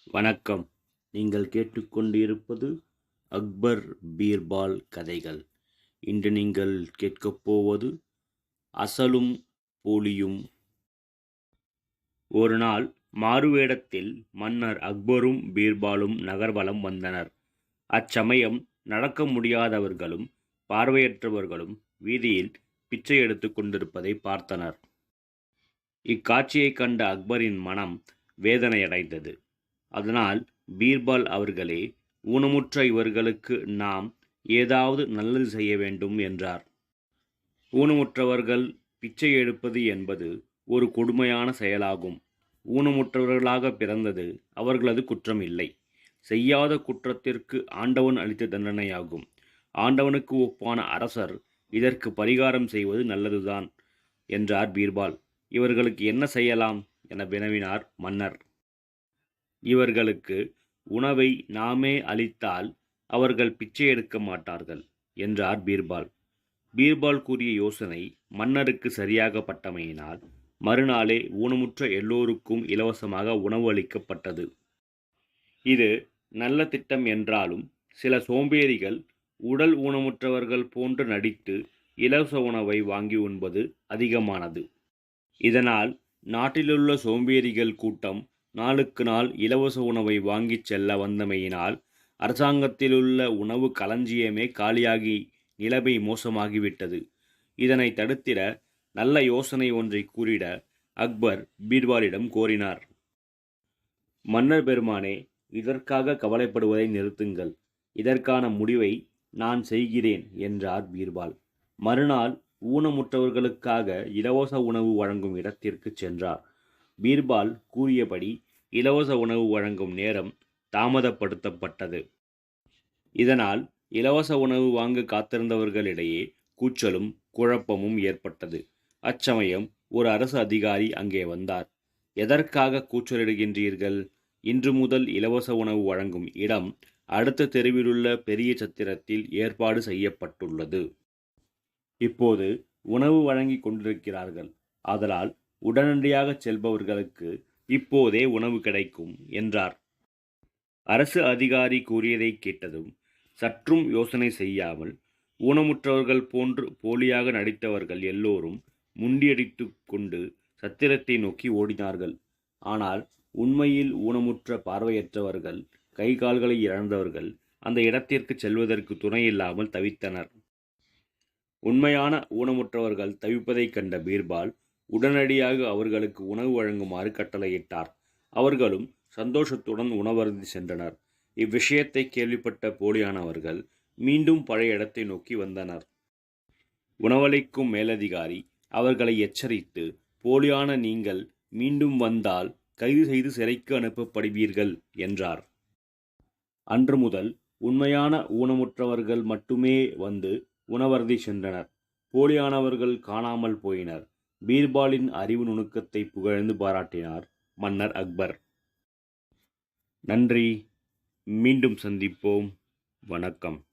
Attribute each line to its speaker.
Speaker 1: வணக்கம். நீங்கள் கேட்டுக்கொண்டிருப்பது அக்பர் பீர்பால் கதைகள். இன்று நீங்கள் கேட்கப் போவது அசலும் போலியும். ஒரு நாள் மாறுவேடத்தில் மன்னர் அக்பரும் பீர்பாலும் நகர்வலம் வந்தனர். அச்சமயம் நடக்க முடியாதவர்களும் பார்வையற்றவர்களும் வீதியில் பிச்சை எடுத்துக் கொண்டிருப்பதை பார்த்தனர். இக்காட்சியைக் கண்ட அக்பரின் மனம் வேதனையடைந்தது. அதனால் பீர்பால் அவர்களே, ஊனமுற்ற இவர்களுக்கு நாம் ஏதாவது நல்லது செய்ய வேண்டும் என்றார். ஊனமுற்றவர்கள் பிச்சை எடுப்பது என்பது ஒரு கொடுமையான செயலாகும். ஊனமுற்றவர்களாக பிறந்தது அவர்களது குற்றம் இல்லை. செய்யாத குற்றத்திற்கு ஆண்டவன் அளித்த தண்டனையாகும். ஆண்டவனுக்கு ஒப்பான அரசர் இதற்கு பரிகாரம் செய்வது நல்லதுதான் என்றார் பீர்பால். இவர்களுக்கு என்ன செய்யலாம் என வினவினார் மன்னர். இவர்களுக்கு உணவை நாமே அளித்தால் அவர்கள் பிச்சை எடுக்க மாட்டார்கள் என்றார் பீர்பால். பீர்பால் கூறிய யோசனை மன்னருக்கு சரியாகப்பட்டமையினால் மறுநாளே ஊனமுற்ற எல்லோருக்கும் இலவசமாக உணவு அளிக்கப்பட்டது. இது நல்ல திட்டம் என்றாலும் சில சோம்பேறிகள் உடல் ஊனமுற்றவர்கள் போன்று நடித்து இலவச உணவை வாங்கி உண்பது அதிகமானது. இதனால் நாட்டிலுள்ள சோம்பேறிகள் கூட்டம் நாளுக்கு நாள் இலவச உணவை வாங்கிச் செல்ல வந்தமையினால் அரசாங்கத்திலுள்ள உணவு களஞ்சியமே காலியாகி நிலைமை மோசமாகிவிட்டது. இதனை தடுத்திட நல்ல யோசனை ஒன்றை கூறிட அக்பர் பீர்பாலிடம் கோரினார். மன்னர் பெருமானே, இதற்காக கவலைப்படுவதை நிறுத்துங்கள். இதற்கான முடிவை நான் செய்கிறேன் என்றார் பீர்பால். மறுநாள் ஊனமுற்றவர்களுக்காக இலவச உணவு வழங்கும் இடத்திற்கு சென்றார். பீர்பால் கூறியபடி இலவச உணவு வழங்கும் நேரம் தாமதப்படுத்தப்பட்டது. இதனால் இலவச உணவு வாங்க காத்திருந்தவர்களிடையே கூச்சலும் குழப்பமும் ஏற்பட்டது. அச்சமயம் ஒரு அரசு அதிகாரி அங்கே வந்தார். எதற்காக கூச்சலிடுகின்றீர்கள்? இன்று முதல் இலவச உணவு வழங்கும் இடம் அடுத்த தெருவிலுள்ள பெரிய சத்திரத்தில் ஏற்பாடு செய்யப்பட்டுள்ளது. இப்போது உணவு வழங்கி கொண்டிருக்கிறார்கள். ஆதலால் உடனடியாக செல்பவர்களுக்கு இப்போதே உணவு கிடைக்கும் என்றார். அரசு அதிகாரி கூறியதை கேட்டதும் சற்றும் யோசனை செய்யாமல் ஊனமுற்றவர்கள் போன்று போலியாக நடித்தவர்கள் எல்லோரும் முண்டியடித்து கொண்டு சத்திரத்தை நோக்கி ஓடினார்கள். ஆனால் உண்மையில் ஊனமுற்ற பார்வையற்றவர்கள், கை கால்களை இழந்தவர்கள் அந்த இடத்திற்கு செல்வதற்கு துணையில்லாமல் தவித்தனர். உண்மையான ஊனமுற்றவர்கள் தவிப்பதைக் கண்ட பீர்பால் உடனடியாக அவர்களுக்கு உணவு வழங்குமாறு கட்டளையிட்டார். அவர்களும் சந்தோஷத்துடன் உணவருந்தி சென்றனர். இவ்விஷயத்தை கேள்விப்பட்ட போலியானவர்கள் மீண்டும் பழைய இடத்தை நோக்கி வந்தனர். உணவளிக்கும் மேலதிகாரி அவர்களை எச்சரித்து, போலியான நீங்கள் மீண்டும் வந்தால் கைது செய்து சிறைக்கு அனுப்பப்படுவீர்கள் என்றார். அன்று முதல் உண்மையான ஊனமுற்றவர்கள் மட்டுமே வந்து உணவருந்தி சென்றனர். போலியானவர்கள் காணாமல் போயினர். பீர்பாலின் அறிவு நுணுக்கத்தை புகழ்ந்து பாராட்டினார் மன்னர் அக்பர். நன்றி. மீண்டும் சந்திப்போம். வணக்கம்.